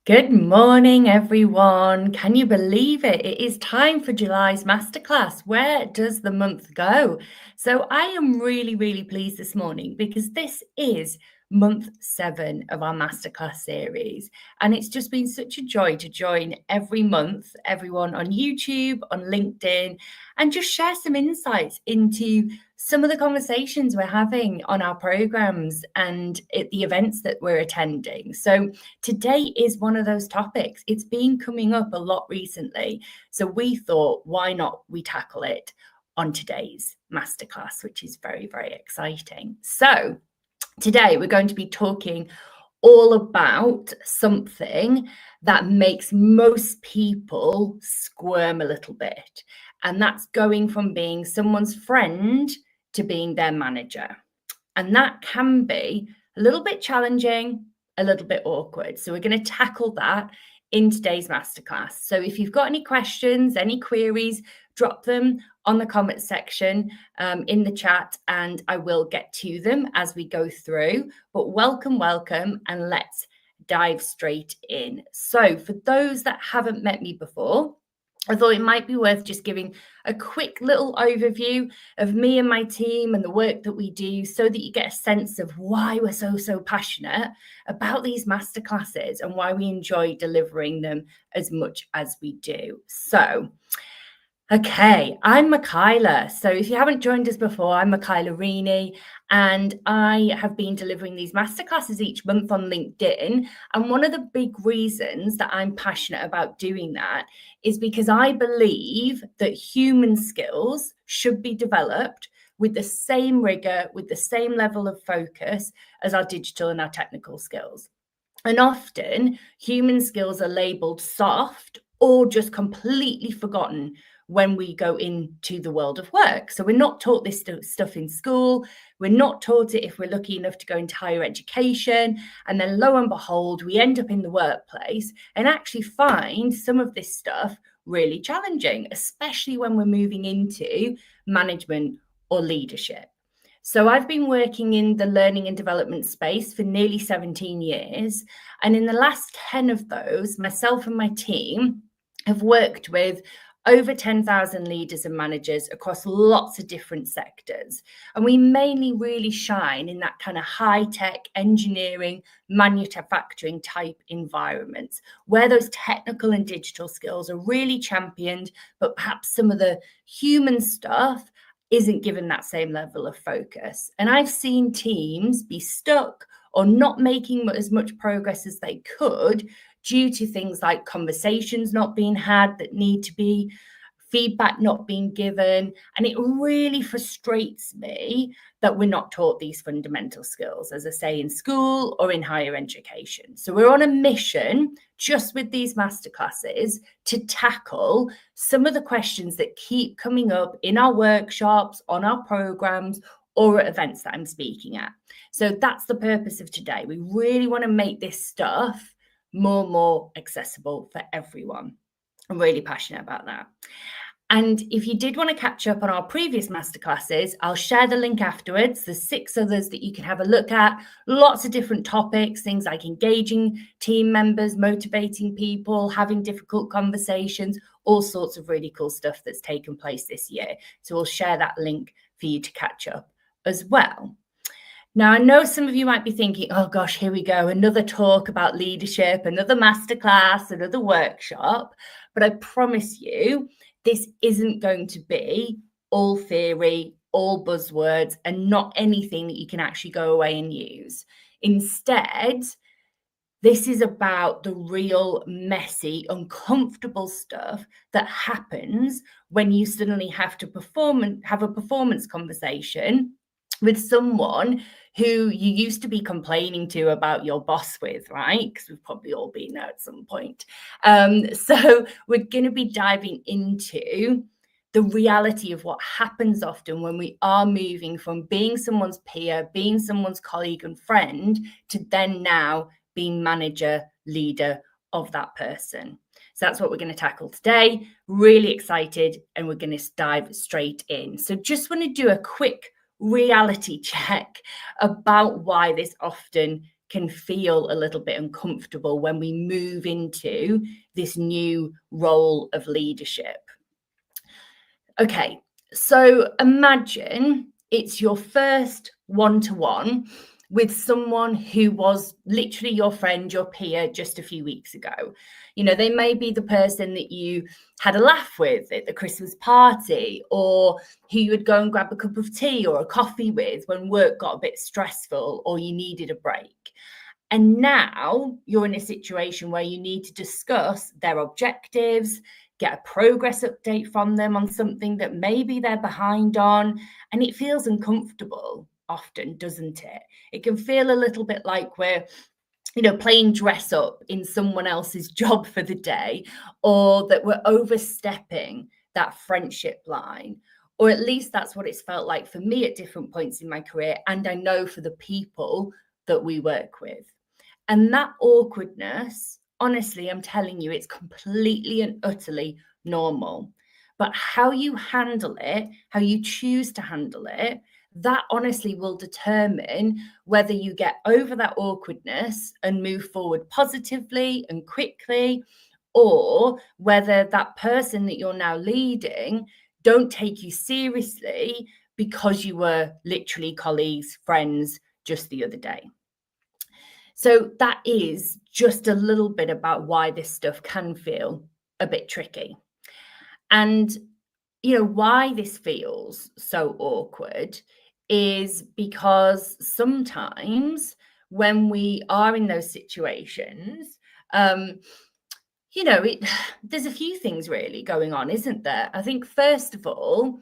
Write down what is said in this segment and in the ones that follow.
Good morning, everyone. Can you believe it? It is time for July's Masterclass. Where does the month go? So, I am really pleased this morning because this is month 7 of our Masterclass series. And it's just been such a joy to join every month, everyone on YouTube, on LinkedIn, and just share some insights into some of the conversations we're having on our programs and at the events that we're attending. So, today is one of those topics. It's been coming up a lot recently. So we thought, why not we tackle it on today's masterclass, which is very exciting. So today we're going to be talking all about something that makes most people squirm a little bit. And that's going from being someone's friend to being their manager. And that can be a little bit challenging, a little bit awkward. So we're going to tackle that in today's masterclass. So if you've got any questions, any queries, drop them on the comment section in the chat, and I will get to them as we go through. But welcome, and let's dive straight in. So for those that haven't met me before, I thought it might be worth just giving a quick little overview of me and my team and the work that we do so that you get a sense of why we're so passionate about these masterclasses and why we enjoy delivering them as much as we do. So, okay, I'm Michaela. So if you haven't joined us before, I'm Michaela Rini, and I have been delivering these masterclasses each month on LinkedIn. And one of the big reasons that I'm passionate about doing that is because I believe that human skills should be developed with the same rigor, with the same level of focus as our digital and our technical skills. And often human skills are labeled soft or just completely forgotten when we go into the world of work. So we're not taught this stuff in school. We're not taught it if we're lucky enough to go into higher education. And then lo and behold, we end up in the workplace and actually find some of this stuff really challenging, especially when we're moving into management or leadership. So I've been working in the learning and development space for nearly 17 years. And in the last 10 of those, myself and my team have worked with over 10,000 leaders and managers across lots of different sectors. And we mainly really shine in that kind of high-tech engineering, manufacturing type environments where those technical and digital skills are really championed, but perhaps some of the human stuff isn't given that same level of focus. And I've seen teams be stuck or not making as much progress as they could due to things like conversations not being had that need to be, feedback not being given. And it really frustrates me that we're not taught these fundamental skills, as I say, in school or in higher education. So we're on a mission just with these masterclasses to tackle some of the questions that keep coming up in our workshops, on our programs, or at events that I'm speaking at. So that's the purpose of today. We really want to make this stuff more accessible for everyone. I'm really passionate about that. And if you did want to catch up on our previous masterclasses, I'll share the link afterwards. There's 6 others that you can have a look at. Lots of different topics, things like engaging team members, motivating people, having difficult conversations, all sorts of really cool stuff that's taken place this year. So we'll share that link for you to catch up as well. Now, I know some of you might be thinking, oh gosh, here we go, another talk about leadership, another masterclass, another workshop. But I promise you, this isn't going to be all theory, all buzzwords, and not anything that you can actually go away and use. Instead, this is about the real messy, uncomfortable stuff that happens when you suddenly have to have a performance conversation with someone who you used to be complaining to about your boss with, right? Because we've probably all been there at some point. So we're going to be diving into the reality of what happens often when we are moving from being someone's peer, being someone's colleague and friend, to then now being manager, leader of that person. So that's what we're going to tackle today. Really excited, and we're going to dive straight in. So just want to do a quick reality check about why this often can feel a little bit uncomfortable when we move into this new role of leadership. Okay, so imagine it's your first one-to-one with someone who was literally your friend, your peer, just a few weeks ago. They may be the person that you had a laugh with at the Christmas party, or who you would go and grab a cup of tea or a coffee with when work got a bit stressful or you needed a break. And now you're in a situation where you need to discuss their objectives, get a progress update from them on something that maybe they're behind on. And it feels uncomfortable often, doesn't it? It can feel a little bit like we're playing dress up in someone else's job for the day, or that we're overstepping that friendship line. Or at least that's what it's felt like for me at different points in my career. And I know for the people that we work with. And that awkwardness, honestly, I'm telling you, it's completely and utterly normal. But how you handle it, how you choose to handle it, that honestly will determine whether you get over that awkwardness and move forward positively and quickly, or whether that person that you're now leading don't take you seriously because you were literally colleagues, friends just the other day. So that is just a little bit about why this stuff can feel a bit tricky. And, why this feels so awkward is because sometimes when we are in those situations, there's a few things really going on, isn't there? I think, first of all,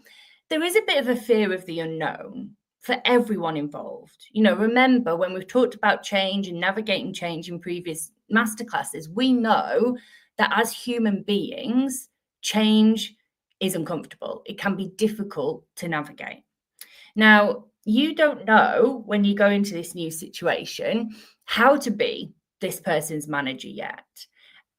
there is a bit of a fear of the unknown for everyone involved. Remember when we've talked about change and navigating change in previous masterclasses, we know that as human beings, change is uncomfortable. It can be difficult to navigate. Now, you don't know when you go into this new situation how to be this person's manager yet.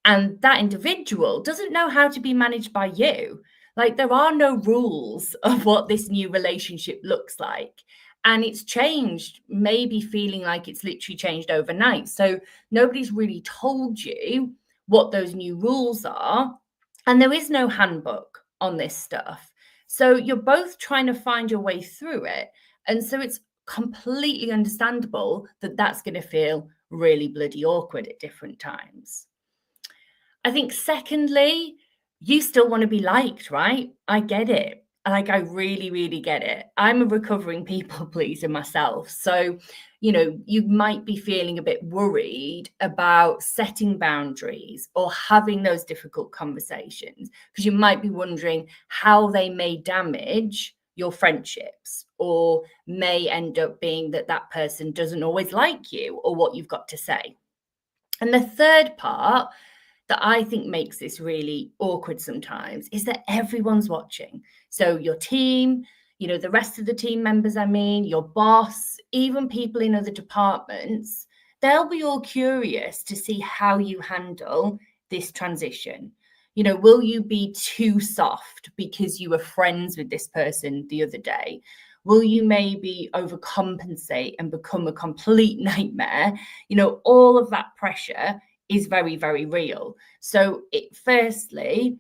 And that individual doesn't know how to be managed by you. Like, there are no rules of what this new relationship looks like. And it's changed, maybe feeling like it's literally changed overnight. So nobody's really told you what those new rules are. And there is no handbook on this stuff. So you're both trying to find your way through it. And so it's completely understandable that that's going to feel really bloody awkward at different times. I think, secondly, you still want to be liked, right? I get it. Like, I really, really get it. I'm a recovering people pleaser myself. So, you might be feeling a bit worried about setting boundaries or having those difficult conversations, because you might be wondering how they may damage your friendships, or may end up being that that person doesn't always like you or what you've got to say. And the third part that I think makes this really awkward sometimes is that everyone's watching. So your team, the rest of the team members, your boss, even people in other departments, they'll be all curious to see how you handle this transition. Will you be too soft because you were friends with this person the other day? Will you maybe overcompensate and become a complete nightmare? All of that pressure is very, very real. So firstly,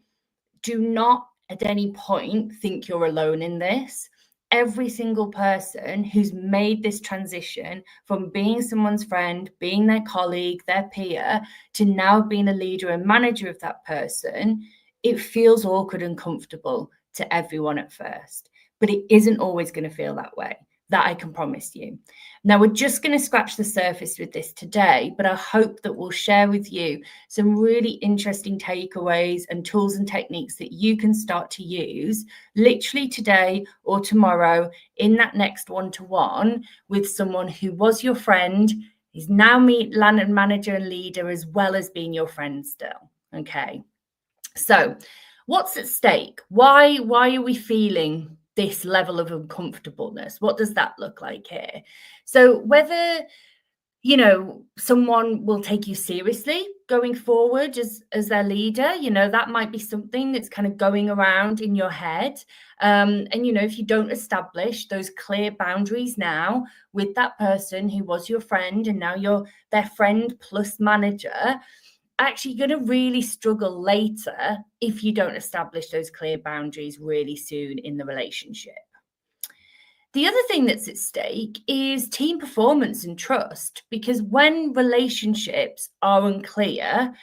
do not at any point think you're alone in this. Every single person who's made this transition from being someone's friend, being their colleague, their peer, to now being a leader and manager of that person, it feels awkward and uncomfortable to everyone at first. But it isn't always going to feel that way. That I can promise you. Now, we're just going to scratch the surface with this today, but I hope that we'll share with you some really interesting takeaways and tools and techniques that you can start to use literally today or tomorrow in that next one-to-one with someone who was your friend, is now manager and leader, as well as being your friend still. Okay. So what's at stake? Why are we feeling this level of uncomfortableness? What does that look like here? So whether, someone will take you seriously going forward as their leader. That might be something that's kind of going around in your head. And if you don't establish those clear boundaries now with that person who was your friend and now you're their friend plus manager, actually going to really struggle later if you don't establish those clear boundaries really soon in the relationship. The other thing that's at stake is team performance and trust, because when relationships are unclear,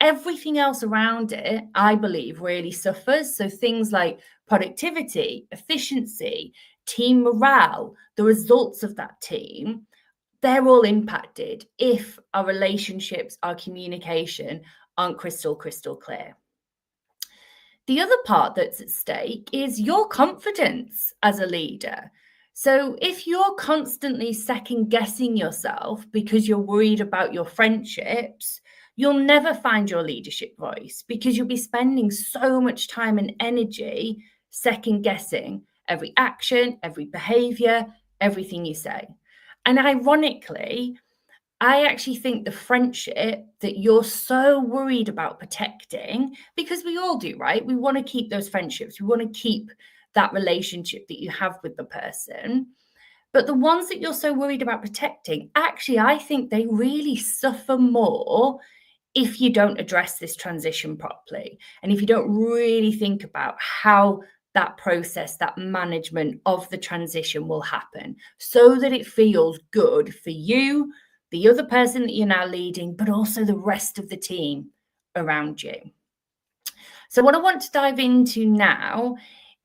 everything else around it, I believe, really suffers. So things like productivity, efficiency, team morale, the results of that team, they're all impacted if our relationships, our communication aren't crystal clear. The other part that's at stake is your confidence as a leader. So if you're constantly second guessing yourself because you're worried about your friendships, you'll never find your leadership voice, because you'll be spending so much time and energy second guessing every action, every behavior, everything you say. And ironically, I actually think the friendship that you're so worried about protecting, because we all do, right? We want to keep those friendships. We want to keep that relationship that you have with the person. But the ones that you're so worried about protecting, actually, I think they really suffer more if you don't address this transition properly. And if you don't really think about how that process, that management of the transition will happen so that it feels good for you, the other person that you're now leading, but also the rest of the team around you. So what I want to dive into now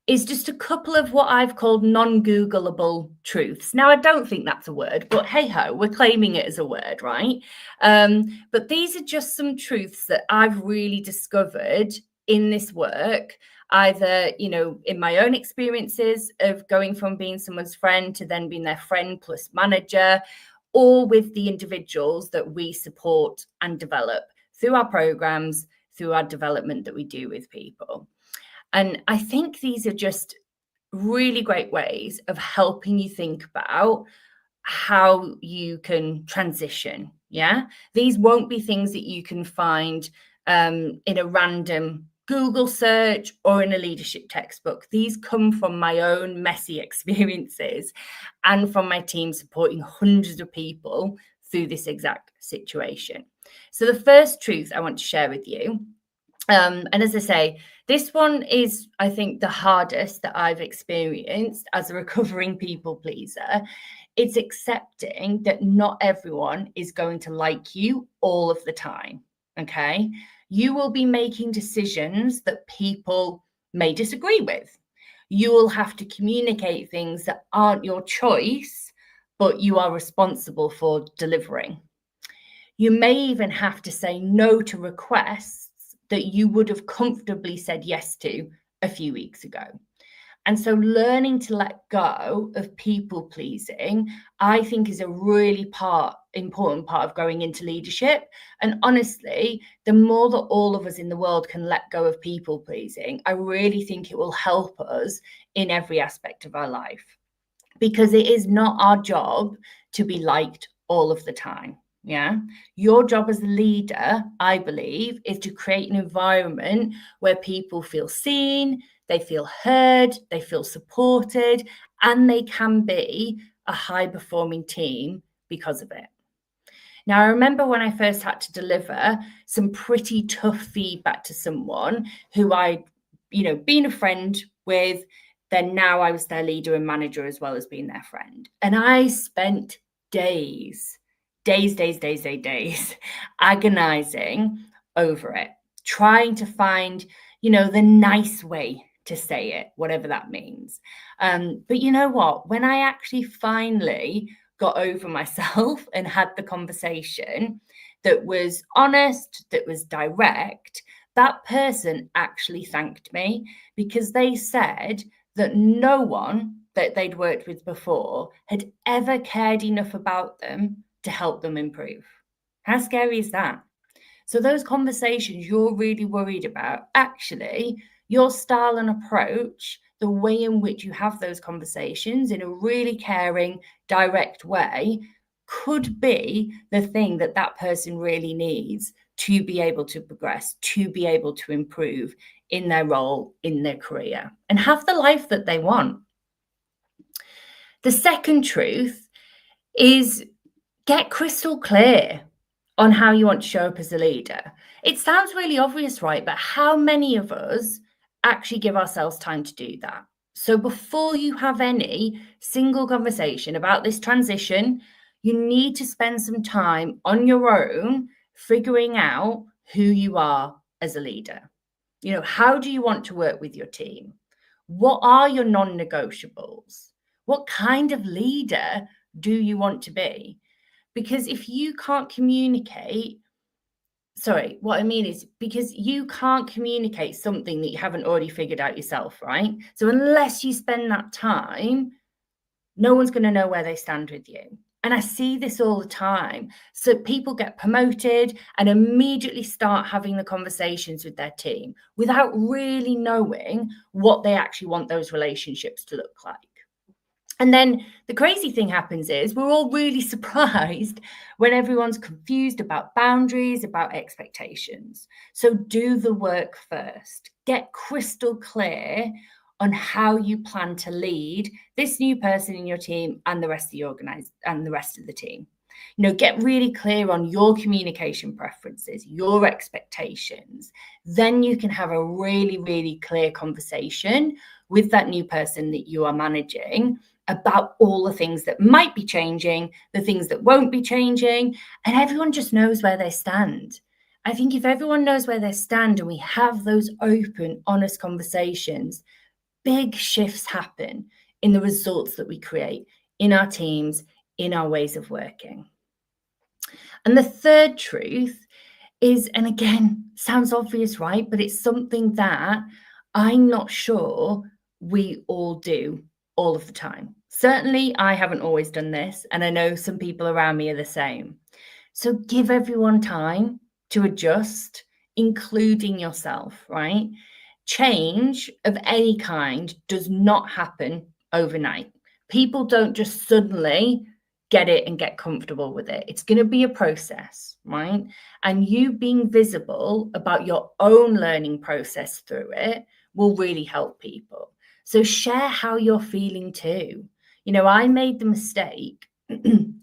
is just a couple of what I've called non-Googleable truths. Now, I don't think that's a word, but hey ho, we're claiming it as a word, right? But these are just some truths that I've really discovered in this work, either, in my own experiences of going from being someone's friend to then being their friend plus manager, or with the individuals that we support and develop through our programs, through our development that we do with people. And I think these are just really great ways of helping you think about how you can transition. Yeah. These won't be things that you can find in a random Google search or in a leadership textbook. These come from my own messy experiences and from my team supporting hundreds of people through this exact situation. So the first truth I want to share with you, and as I say, this one is, I think, the hardest that I've experienced as a recovering people pleaser. It's accepting that not everyone is going to like you all of the time. Okay. You will be making decisions that people may disagree with. You will have to communicate things that aren't your choice, but you are responsible for delivering. You may even have to say no to requests that you would have comfortably said yes to a few weeks ago. And so learning to let go of people pleasing, I think, is a really important part of going into leadership. And honestly, the more that all of us in the world can let go of people pleasing, I really think it will help us in every aspect of our life, because it is not our job to be liked all of the time. Yeah. Your job as a leader, I believe, is to create an environment where people feel seen, they feel heard, they feel supported, and they can be a high performing team because of it. Now, I remember when I first had to deliver some pretty tough feedback to someone who I'd, been a friend with. Then now I was their leader and manager as well as being their friend. And I spent days agonizing over it, trying to find, the nice way to say it, whatever that means. But you know what? When I actually finally got over myself and had the conversation that was honest, that was direct, that person actually thanked me, because they said that no one that they'd worked with before had ever cared enough about them to help them improve. How scary is that? So those conversations you're really worried about, actually, your style and approach, the way in which you have those conversations in a really caring, direct way, could be the thing that that person really needs to be able to progress, to be able to improve in their role, in their career, and have the life that they want. The second truth is get crystal clear on how you want to show up as a leader. It sounds really obvious, right? But how many of us actually give ourselves time to do that? So before you have any single conversation about this transition, you need to spend some time on your own figuring out who you are as a leader. How do you want to work with your team? What are your non-negotiables? What kind of leader do you want to be? Because if you can't communicate, what I mean is because you can't communicate something that you haven't already figured out yourself, right? So unless you spend that time, no one's going to know where they stand with you. And I see this all the time. So people get promoted and immediately start having the conversations with their team without really knowing what they actually want those relationships to look like. And then the crazy thing happens is we're all really surprised when everyone's confused about boundaries, about expectations. So do the work first. Get crystal clear on how you plan to lead this new person in your team and the rest of the team. Get really clear on your communication preferences, your expectations. Then you can have a really, really clear conversation with that new person that you are managing about all the things that might be changing, the things that won't be changing, and everyone just knows where they stand. I think if everyone knows where they stand and we have those open, honest conversations, big shifts happen in the results that we create in our teams, in our ways of working. And the third truth is, and again, sounds obvious, right? But it's something that I'm not sure we all do all of the time. Certainly, I haven't always done this, and I know some people around me are the same. So give everyone time to adjust, including yourself, right? Change of any kind does not happen overnight. People don't just suddenly get it and get comfortable with it. It's going to be a process, right? And you being visible about your own learning process through it will really help people. So share how you're feeling too. I made the mistake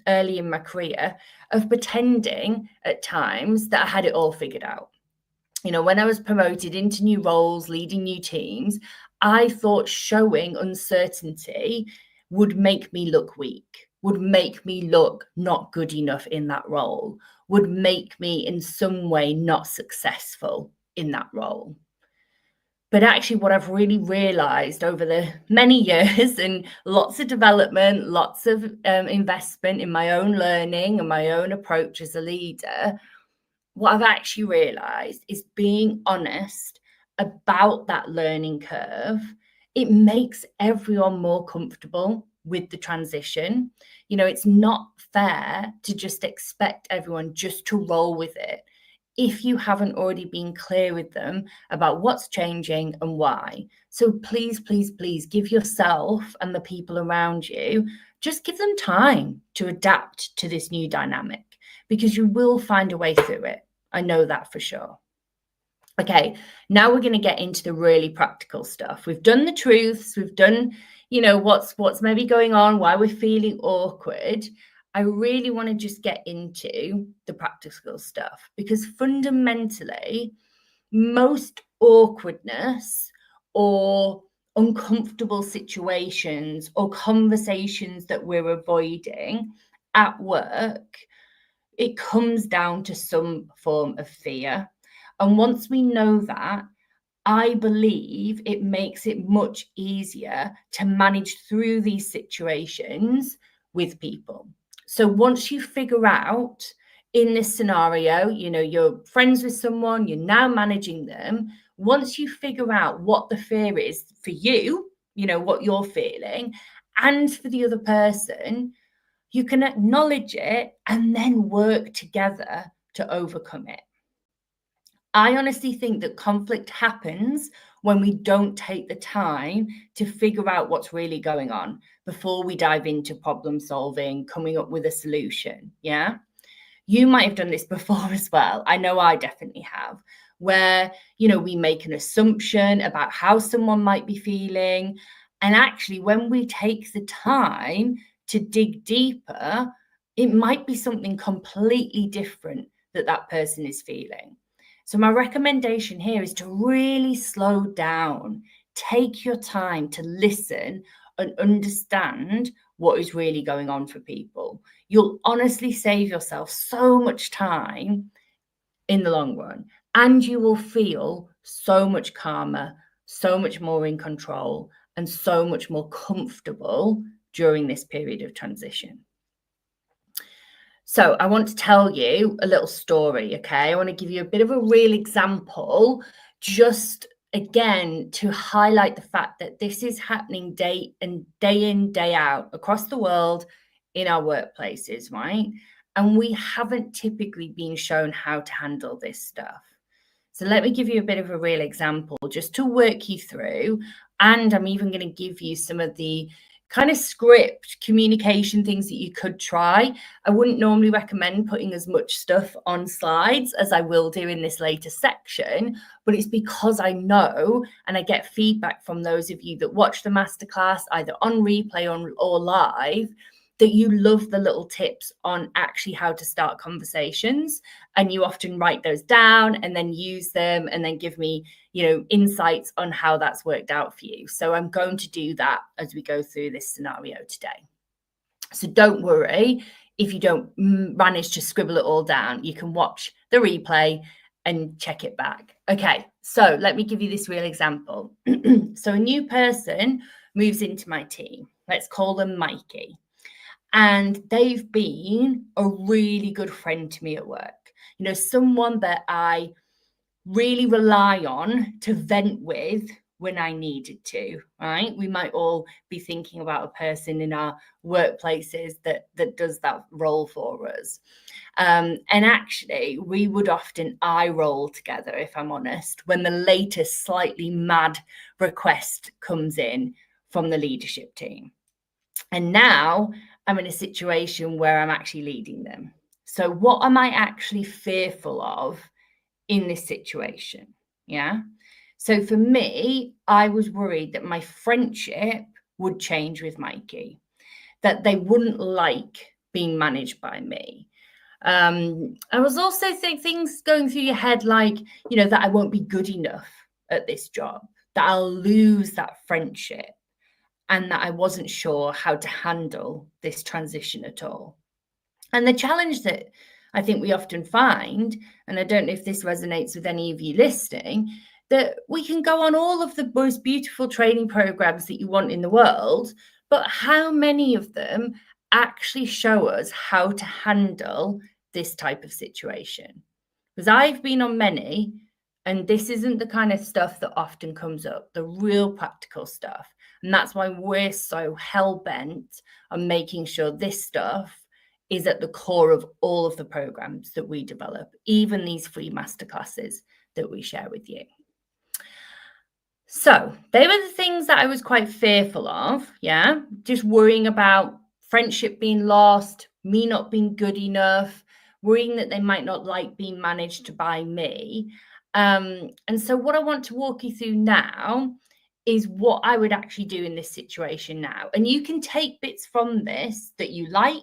early in my career of pretending at times that I had it all figured out. When I was promoted into new roles, leading new teams, I thought showing uncertainty would make me look weak, would make me look not good enough in that role, would make me in some way not successful in that role. But actually, what I've really realized over the many years and lots of development, lots of investment in my own learning and my own approach as a leader, what I've actually realized is being honest about that learning curve. It makes everyone more comfortable with the transition. It's not fair to just expect everyone just to roll with it if you haven't already been clear with them about what's changing and why. So please, please, please give yourself and the people around you, just give them time to adapt to this new dynamic, because you will find a way through it. I know that for sure. Okay, now we're going to get into the really practical stuff. We've done the truths, we've done, what's maybe going on, why we're feeling awkward. I really want to just get into the practical stuff, because fundamentally, most awkwardness or uncomfortable situations or conversations that we're avoiding at work, it comes down to some form of fear. And once we know that, I believe it makes it much easier to manage through these situations with people. So once you figure out in this scenario, you're friends with someone, you're now managing them. Once you figure out what the fear is for you, what you're feeling, and for the other person, you can acknowledge it and then work together to overcome it. I honestly think that conflict happens when we don't take the time to figure out what's really going on before we dive into problem solving, coming up with a solution. Yeah. You might have done this before as well. I know I definitely have, where, we make an assumption about how someone might be feeling. And actually, when we take the time to dig deeper, it might be something completely different that person is feeling. So, my recommendation here is to really slow down, take your time to listen and understand what is really going on for people. You'll honestly save yourself so much time in the long run, and you will feel so much calmer, so much more in control, and so much more comfortable during this period of transition. So I want to tell you a little story, okay? I want to give you a bit of a real example, just again to highlight the fact that this is happening day in, day out across the world in our workplaces, right? And we haven't typically been shown how to handle this stuff. So let me give you a bit of a real example just to work you through. And I'm even going to give you some of the kind of script communication things that you could try. I wouldn't normally recommend putting as much stuff on slides as I will do in this later section, but it's because I know and I get feedback from those of you that watch the masterclass either on replay or live, that you love the little tips on actually how to start conversations, and you often write those down and then use them and then give me insights on how that's worked out for you. So I'm going to do that as we go through this scenario today. So don't worry if you don't manage to scribble it all down. You can watch the replay and check it back. Okay, so let me give you this real example. So a new person moves into my team. Let's call them Mikey. And they've been a really good friend to me at work. Someone that I really rely on to vent with when I needed to, right? We might all be thinking about a person in our workplaces that does that role for us. And actually, we would often eye roll together, if I'm honest, when the latest slightly mad request comes in from the leadership team. And now I'm in a situation where I'm actually leading them. So what am I actually fearful of in this situation? Yeah. So for me, I was worried that my friendship would change with Mikey, that they wouldn't like being managed by me. I was also thinking things going through your head like, that I won't be good enough at this job, that I'll lose that friendship, and that I wasn't sure how to handle this transition at all. And the challenge that I think we often find, and I don't know if this resonates with any of you listening, that we can go on all of the most beautiful training programs that you want in the world, but how many of them actually show us how to handle this type of situation? Because I've been on many, and this isn't the kind of stuff that often comes up, the real practical stuff. And that's why we're so hell-bent on making sure this stuff is at the core of all of the programs that we develop, even these free masterclasses that we share with you. So they were the things that I was quite fearful of. Yeah. Just worrying about friendship being lost, me not being good enough, worrying that they might not like being managed by me. And so what I want to walk you through now is what I would actually do in this situation now. And you can take bits from this that you like,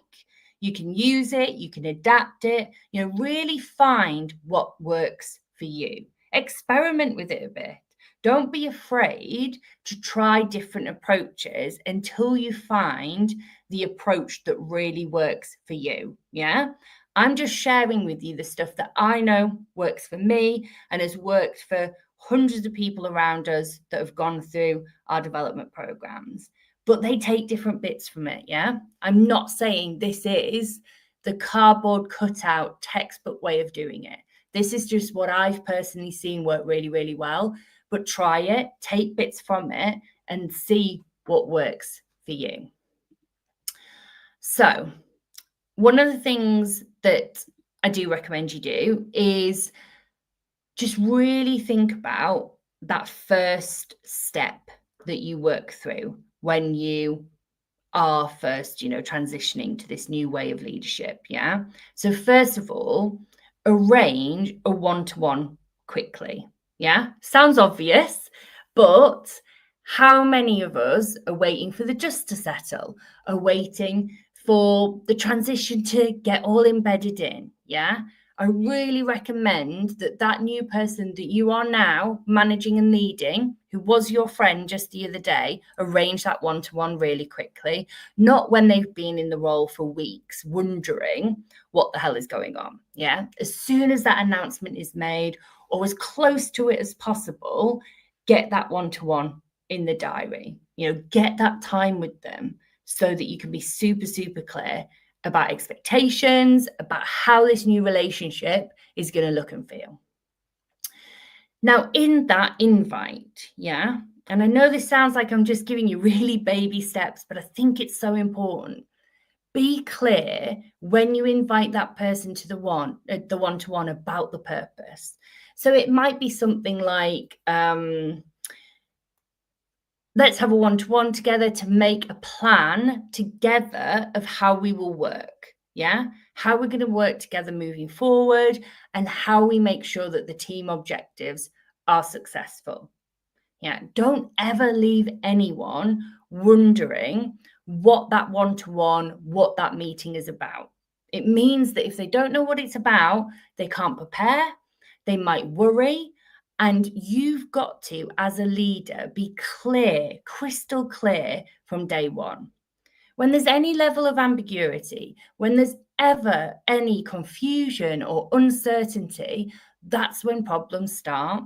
you can use it, you can adapt it, really find what works for you. Experiment with it a bit. Don't be afraid to try different approaches until you find the approach that really works for you. Yeah. I'm just sharing with you the stuff that I know works for me and has worked for hundreds of people around us that have gone through our development programs, but they take different bits from it. Yeah. I'm not saying this is the cardboard cutout textbook way of doing it. This is just what I've personally seen work really, really well. But try it, take bits from it, and see what works for you. So, one of the things that I do recommend you do is just really think about that first step that you work through when you are first, transitioning to this new way of leadership. Yeah. So, first of all, arrange a one-to-one quickly. Yeah. Sounds obvious, but how many of us are waiting for the dust to settle, are waiting for the transition to get all embedded in? Yeah. I really recommend that new person that you are now managing and leading, who was your friend just the other day, arrange that one-to-one really quickly, not when they've been in the role for weeks, wondering what the hell is going on. Yeah. As soon as that announcement is made, or as close to it as possible, get that one-to-one in the diary. Get that time with them so that you can be super, super clear about expectations, about how this new relationship is going to look and feel. Now, in that invite, yeah, and I know this sounds like I'm just giving you really baby steps, but I think it's so important. Be clear when you invite that person to the one-to-one about the purpose. So it might be something like, let's have a one-to-one together to make a plan together of how we will work. Yeah. How we're going to work together moving forward and how we make sure that the team objectives are successful. Yeah. Don't ever leave anyone wondering what that one-to-one, what that meeting is about. It means that if they don't know what it's about, they can't prepare, they might worry. And you've got to, as a leader, be clear, crystal clear from day one. When there's any level of ambiguity, when there's ever any confusion or uncertainty, that's when problems start.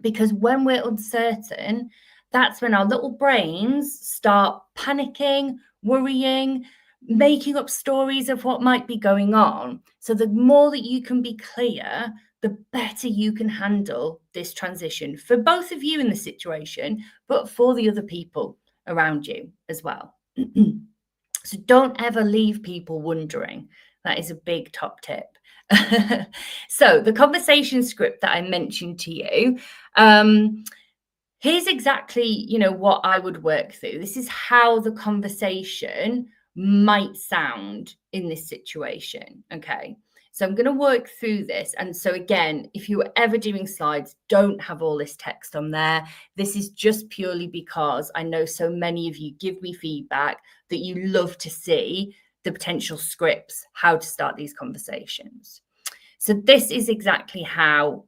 Because when we're uncertain, that's when our little brains start panicking, worrying, making up stories of what might be going on. So the more that you can be clear, the better you can handle this transition for both of you in the situation, but for the other people around you as well. So don't ever leave people wondering. That is a big top tip. So the conversation script that I mentioned to you, here's exactly, what I would work through. This is how the conversation might sound in this situation. Okay. So I'm going to work through this. And so again, if you were ever doing slides, don't have all this text on there. This is just purely because I know so many of you give me feedback that you love to see the potential scripts, how to start these conversations. So this is exactly how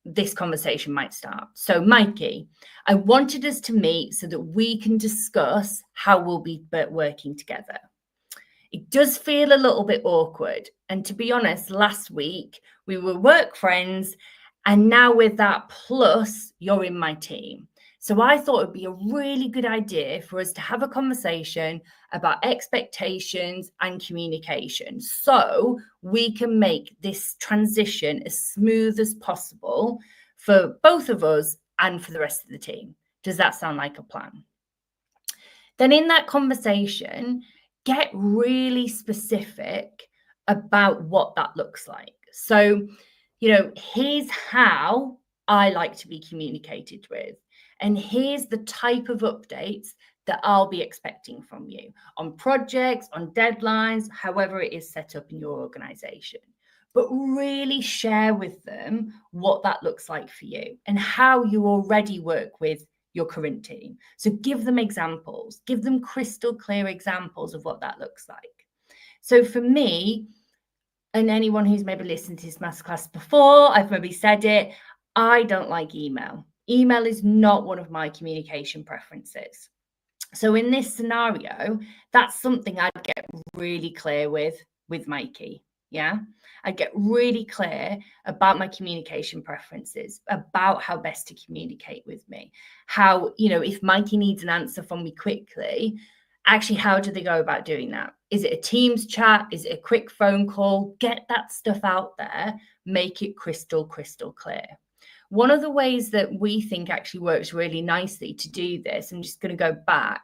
this conversation might start. So Mikey, I wanted us to meet so that we can discuss how we'll be working together. It does feel a little bit awkward. And to be honest, last week we were work friends, and now with that plus, you're in my team. So I thought it'd be a really good idea for us to have a conversation about expectations and communication so we can make this transition as smooth as possible for both of us and for the rest of the team. Does that sound like a plan? Then in that conversation, get really specific about what that looks like. So, here's how I like to be communicated with. And here's the type of updates that I'll be expecting from you on projects, on deadlines, however it is set up in your organization. But really share with them what that looks like for you and how you already work with your current team. So give them examples, give them crystal clear examples of what that looks like. So for me, and anyone who's maybe listened to this masterclass before, I've maybe said it, I don't like email. Email is not one of my communication preferences. So in this scenario, that's something I'd get really clear with Mikey. Yeah. I get really clear about my communication preferences, about how best to communicate with me, how, if Mikey needs an answer from me quickly, actually, how do they go about doing that? Is it a Teams chat? Is it a quick phone call? Get that stuff out there, make it crystal, crystal clear. One of the ways that we think actually works really nicely to do this, I'm just going to go back,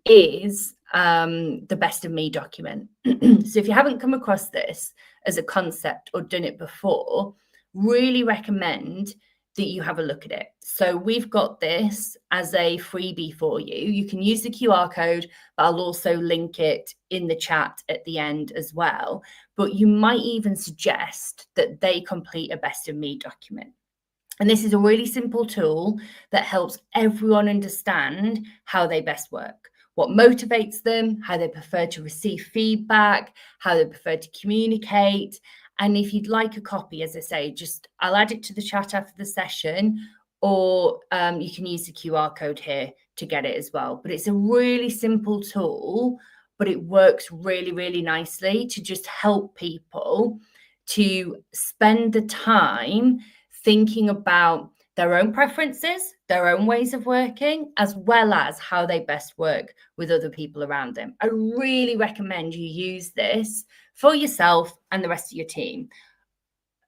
is the Best of Me document. So if you haven't come across this as a concept or done it before, really recommend that you have a look at it. So we've got this as a freebie for you. You can use the QR code, but I'll also link it in the chat at the end as well. But you might even suggest that they complete a best of me document. And this is a really simple tool that helps everyone understand how they best work, what motivates them, how they prefer to receive feedback, how they prefer to communicate. And if you'd like a copy, as I say, I'll add it to the chat after the session, or you can use the QR code here to get it as well. But it's a really simple tool, but it works really, really nicely to just help people to spend the time thinking about their own preferences, their own ways of working, as well as how they best work with other people around them. I really recommend you use this for yourself and the rest of your team.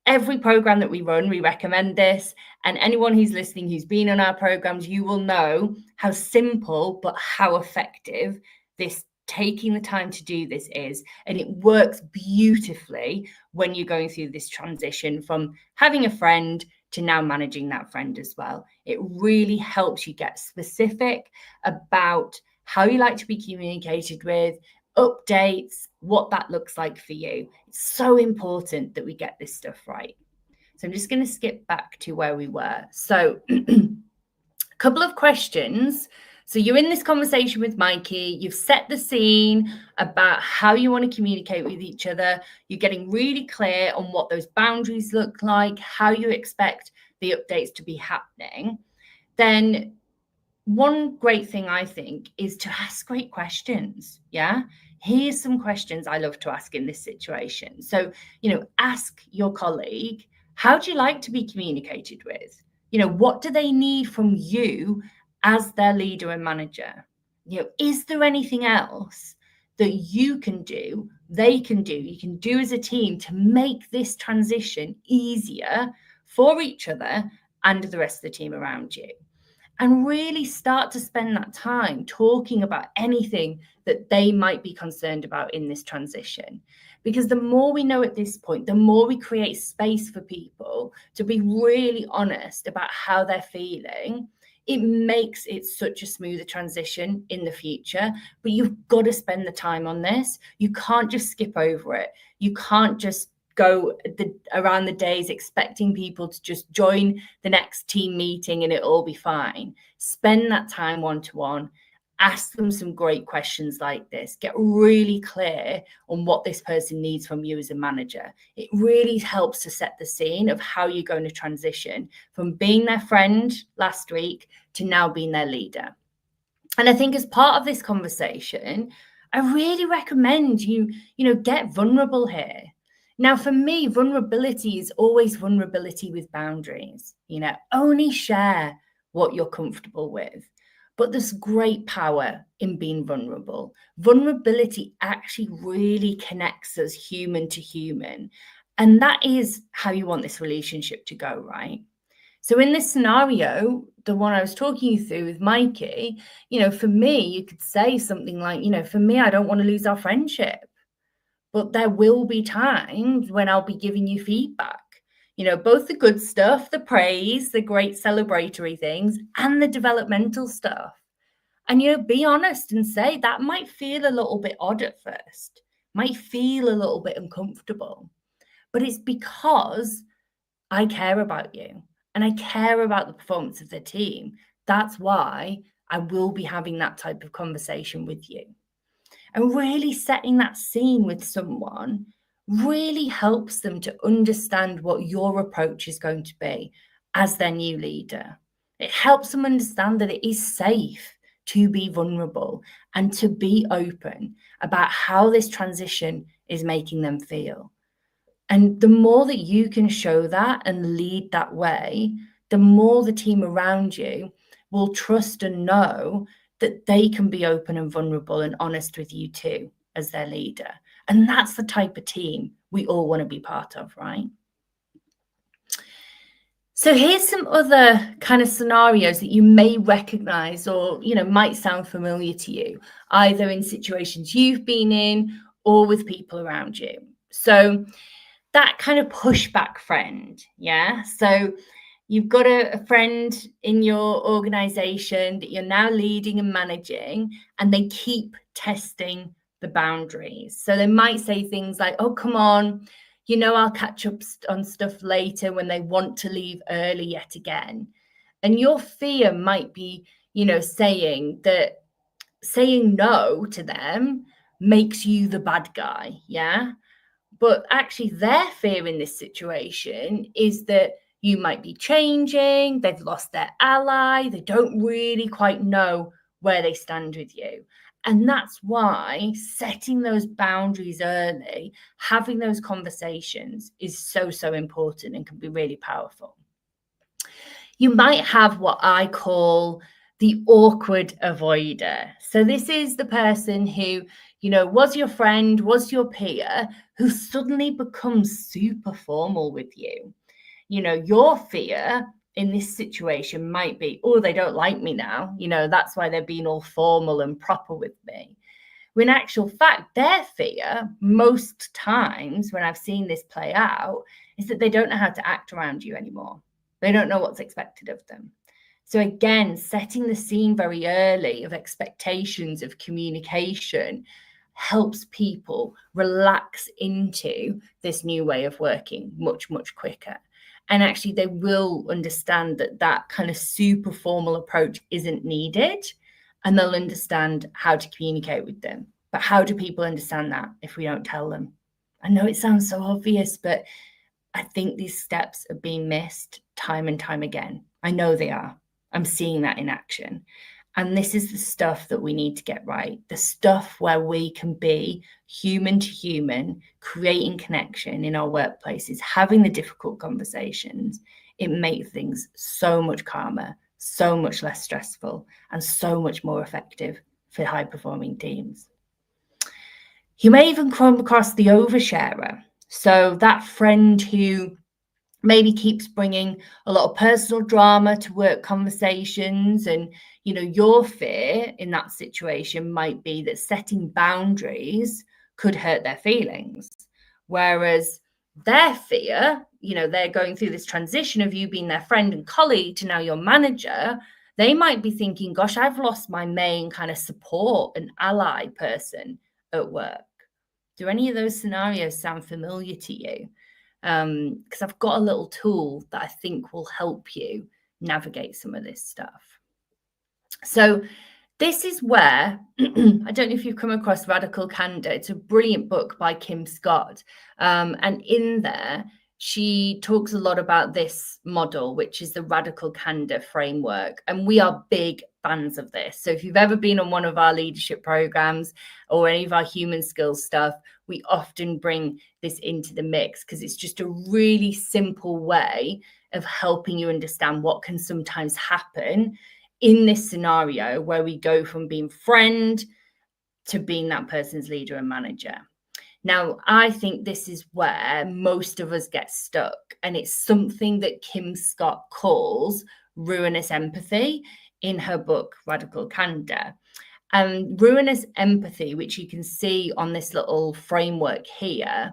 Every program that we run, we recommend this. And anyone who's listening who's been on our programs, you will know how simple but how effective this taking the time to do this is. And it works beautifully when you're going through this transition from having a friend to now managing that friend as well. It really helps you get specific about how you like to be communicated with, updates, what that looks like for you. It's so important that we get this stuff right. So I'm just going to skip back to where we were. So a couple of questions. So you're in this conversation with Mikey, you've set the scene about how you want to communicate with each other. You're getting really clear on what those boundaries look like, how you expect the updates to be happening. Then one great thing I think is to ask great questions. Yeah. Here's some questions I love to ask in this situation. So, ask your colleague, how do you like to be communicated with? What do they need from you as their leader and manager? Is there anything else that you can do, they can do, you can do as a team to make this transition easier for each other and the rest of the team around you? And really start to spend that time talking about anything that they might be concerned about in this transition. Because the more we know at this point, the more we create space for people to be really honest about how they're feeling. It makes it such a smoother transition in the future, but you've got to spend the time on this. You can't just skip over it. You can't just go around the days expecting people to just join the next team meeting and it'll all be fine. Spend that time one-to-one. Ask them some great questions like this. Get really clear on what this person needs from you as a manager. It really helps to set the scene of how you're going to transition from being their friend last week to now being their leader. And I think as part of this conversation, I really recommend you get vulnerable here. Now, for me, vulnerability is always vulnerability with boundaries. Only share what you're comfortable with. But there's great power in being vulnerable. Vulnerability actually really connects us human to human. And that is how you want this relationship to go, right? So in this scenario, the one I was talking you through with Mikey, for me, you could say something like, for me, I don't want to lose our friendship. But there will be times when I'll be giving you feedback, both the good stuff, the praise, the great celebratory things, and the developmental stuff. And, be honest and say that might feel a little bit odd at first, might feel a little bit uncomfortable, but it's because I care about you and I care about the performance of the team. That's why I will be having that type of conversation with you. And really setting that scene with someone really helps them to understand what your approach is going to be as their new leader. It helps them understand that it is safe to be vulnerable and to be open about how this transition is making them feel. And the more that you can show that and lead that way, the more the team around you will trust and know that they can be open and vulnerable and honest with you too as their leader. And that's the type of team we all want to be part of, right? So here's some other kind of scenarios that you may recognize or, might sound familiar to you, either in situations you've been in or with people around you. So that kind of pushback friend. Yeah. So you've got a friend in your organization that you're now leading and managing, and they keep testing the boundaries. So they might say things like, oh, come on, I'll catch up on stuff later, when they want to leave early yet again. And your fear might be, saying that saying no to them makes you the bad guy. Yeah. But actually, their fear in this situation is that you might be changing, they've lost their ally, they don't really quite know where they stand with you. And that's why setting those boundaries early, having those conversations is so, so important and can be really powerful. You might have what I call the awkward avoider. So this is the person who, was your friend, was your peer, who suddenly becomes super formal with you. Your fear in this situation might be, oh, they don't like me now. That's why they're being all formal and proper with me. When in actual fact, their fear, most times when I've seen this play out, is that they don't know how to act around you anymore. They don't know what's expected of them. So again, setting the scene very early of expectations, of communication, helps people relax into this new way of working much, much quicker. And actually, they will understand that kind of super formal approach isn't needed, and they'll understand how to communicate with them. But how do people understand that if we don't tell them? I know it sounds so obvious, but I think these steps are being missed time and time again. I know they are. I'm seeing that in action. And this is the stuff that we need to get right. The stuff where we can be human to human, creating connection in our workplaces, having the difficult conversations. It makes things so much calmer, so much less stressful, and so much more effective for high-performing teams. You may even come across the oversharer. So that friend who maybe keeps bringing a lot of personal drama to work conversations, and your fear in that situation might be that setting boundaries could hurt their feelings, whereas their fear, they're going through this transition of you being their friend and colleague to now your manager. They might be thinking, gosh, I've lost my main kind of support and ally person at work. Do any of those scenarios sound familiar to you? Because I've got a little tool that I think will help you navigate some of this stuff. So this is where, I don't know if you've come across Radical Candor. It's a brilliant book by Kim Scott. And in there, she talks a lot about this model, which is the Radical Candor framework. And we are big fans of this. So if you've ever been on one of our leadership programs or any of our human skills stuff, we often bring this into the mix because it's just a really simple way of helping you understand what can sometimes happen in this scenario where we go from being friend to being that person's leader and manager. Now, I think this is where most of us get stuck, and it's something that Kim Scott calls ruinous empathy in her book, Radical Candor. Ruinous empathy, which you can see on this little framework here,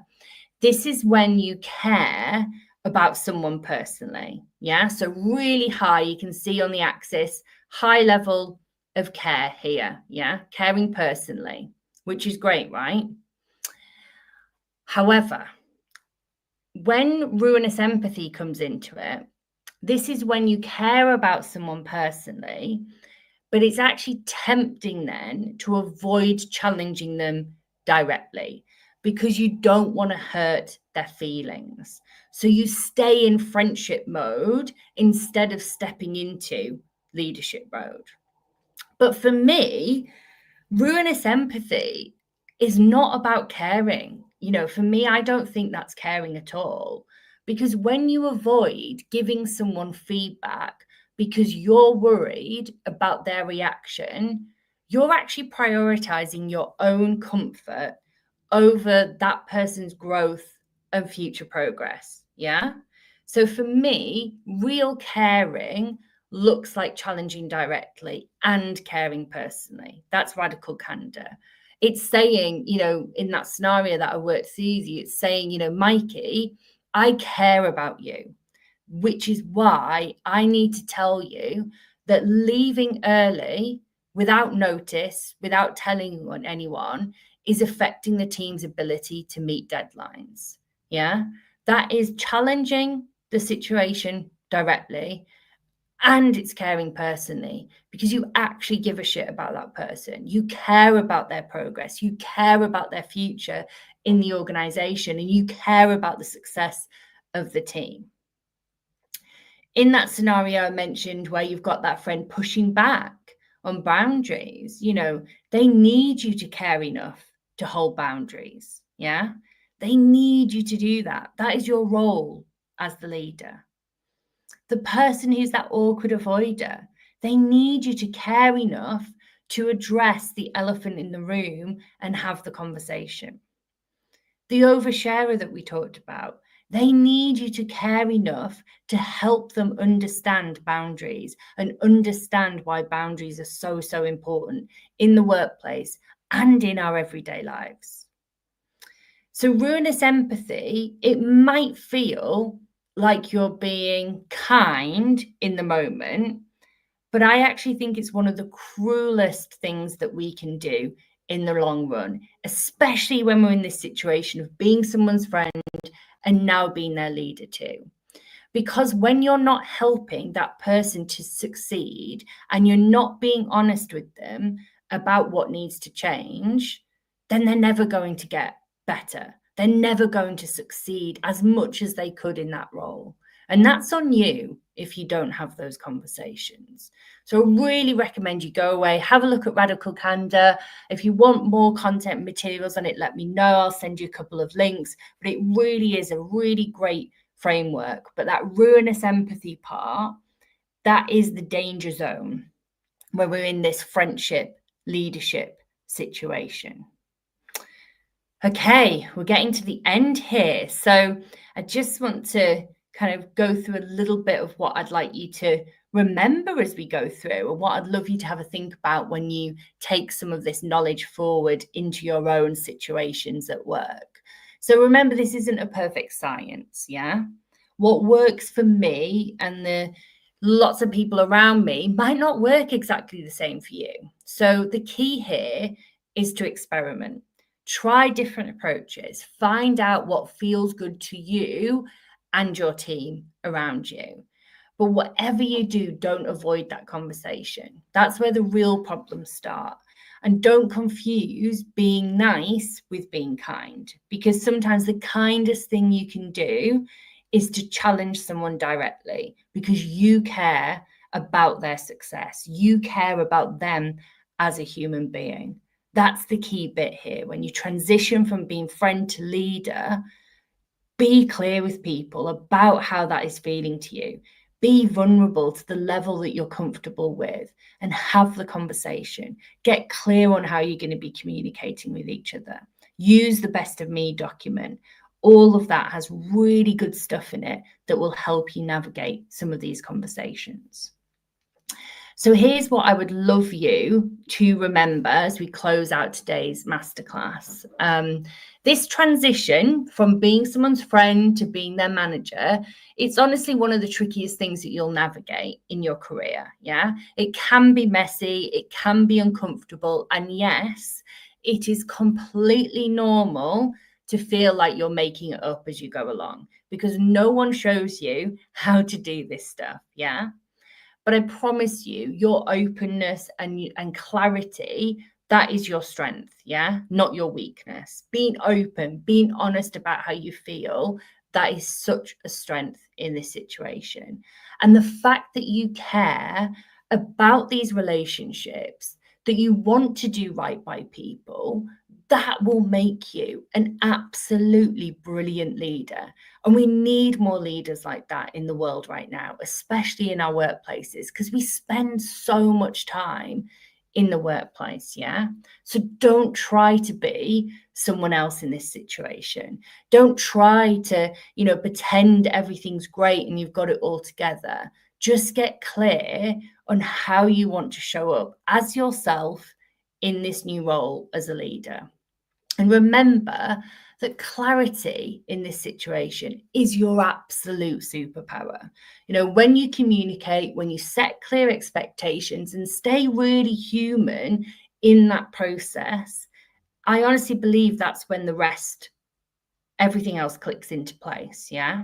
this is when you care about someone personally. Yeah, so really high, you can see on the axis, high level of care here. Yeah, caring personally, which is great, right? However, when ruinous empathy comes into it, this is when you care about someone personally, but it's actually tempting then to avoid challenging them directly because you don't want to hurt their feelings. So you stay in friendship mode instead of stepping into leadership mode. But for me, ruinous empathy is not about caring. For me, I don't think that's caring at all. Because when you avoid giving someone feedback because you're worried about their reaction, you're actually prioritizing your own comfort over that person's growth and future progress. Yeah. So for me, real caring looks like challenging directly and caring personally. That's radical candor. It's saying, in that scenario that I worked through you, it's saying, Mikey, I care about you, which is why I need to tell you that leaving early without notice, without telling anyone, is affecting the team's ability to meet deadlines. Yeah, that is challenging the situation directly, and it's caring personally, because you actually give a shit about that person. You care about their progress. You care about their future in the organization, and you care about the success of the team. In that scenario I mentioned where you've got that friend pushing back on boundaries, they need you to care enough to hold boundaries. Yeah, they need you to do that. That is your role as the leader. The person who's that awkward avoider, they need you to care enough to address the elephant in the room and have the conversation. The oversharer that we talked about, they need you to care enough to help them understand boundaries and understand why boundaries are so, so important in the workplace and in our everyday lives. So ruinous empathy, it might feel like you're being kind in the moment, but I actually think it's one of the cruelest things that we can do in the long run, especially when we're in this situation of being someone's friend and now being their leader too. Because when you're not helping that person to succeed and you're not being honest with them about what needs to change, then they're never going to get better. They're never going to succeed as much as they could in that role. And that's on you if you don't have those conversations. So I really recommend you go away, have a look at Radical Candor. If you want more content materials on it, let me know. I'll send you a couple of links. But it really is a really great framework. But that ruinous empathy part, that is the danger zone where we're in this friendship leadership situation. Okay, we're getting to the end here. So I just want to kind of go through a little bit of what I'd like you to remember as we go through, and what I'd love you to have a think about when you take some of this knowledge forward into your own situations at work. So remember, this isn't a perfect science, yeah? What works for me and the lots of people around me might not work exactly the same for you. So the key here is to experiment. Try different approaches, find out what feels good to you and your team around you. But whatever you do, don't avoid that conversation. That's where the real problems start. And don't confuse being nice with being kind, because sometimes the kindest thing you can do is to challenge someone directly, because you care about their success. You care about them as a human being. That's the key bit here. When you transition from being friend to leader, be clear with people about how that is feeling to you. Be vulnerable to the level that you're comfortable with and have the conversation. Get clear on how you're going to be communicating with each other. Use the best of me document. All of that has really good stuff in it that will help you navigate some of these conversations. So here's what I would love you to remember as we close out today's masterclass. This transition from being someone's friend to being their manager, it's honestly one of the trickiest things that you'll navigate in your career. Yeah, it can be messy, it can be uncomfortable, and yes, it is completely normal to feel like you're making it up as you go along, because no one shows you how to do this stuff. Yeah. But I promise you, your openness and clarity, that is your strength, yeah? Not your weakness. Being open, being honest about how you feel, that is such a strength in this situation. And the fact that you care about these relationships, that you want to do right by people, that will make you an absolutely brilliant leader. And we need more leaders like that in the world right now, especially in our workplaces, because we spend so much time in the workplace. Yeah. So don't try to be someone else in this situation. Don't try to, pretend everything's great and you've got it all together. Just get clear on how you want to show up as yourself in this new role as a leader. And remember that clarity in this situation is your absolute superpower. When you communicate, when you set clear expectations and stay really human in that process, I honestly believe that's when the rest, everything else clicks into place. Yeah.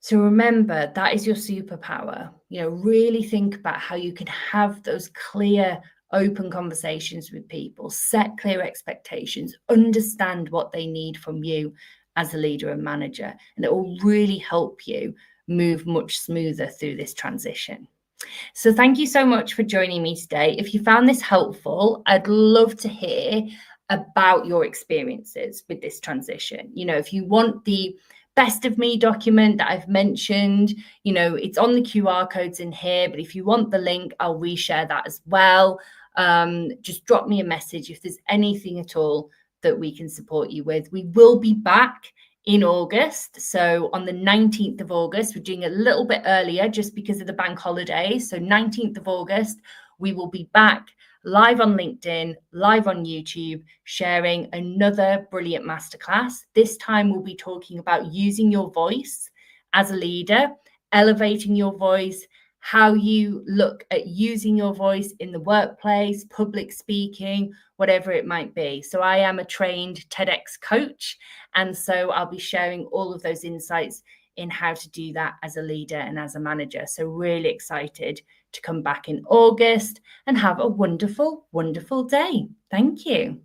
So remember, that is your superpower. Really think about how you can have those clear, open conversations with people, set clear expectations, understand what they need from you as a leader and manager, and it will really help you move much smoother through this transition. So thank you so much for joining me today. If you found this helpful, I'd love to hear about your experiences with this transition. If you want the best of me document that I've mentioned, it's on the QR codes in here, but if you want the link, I'll reshare that as well. Just drop me a message if there's anything at all that we can support you with. We will be back in August. So on the 19th of August, we're doing a little bit earlier just because of the bank holiday. So 19th of August, we will be back live on LinkedIn, live on YouTube, sharing another brilliant masterclass. This time we'll be talking about using your voice as a leader, elevating your voice, how you look at using your voice in the workplace, public speaking, whatever it might be. So I am a trained TEDx coach, and so I'll be sharing all of those insights in how to do that as a leader and as a manager. So really excited to come back in August and have a wonderful, wonderful day. Thank you.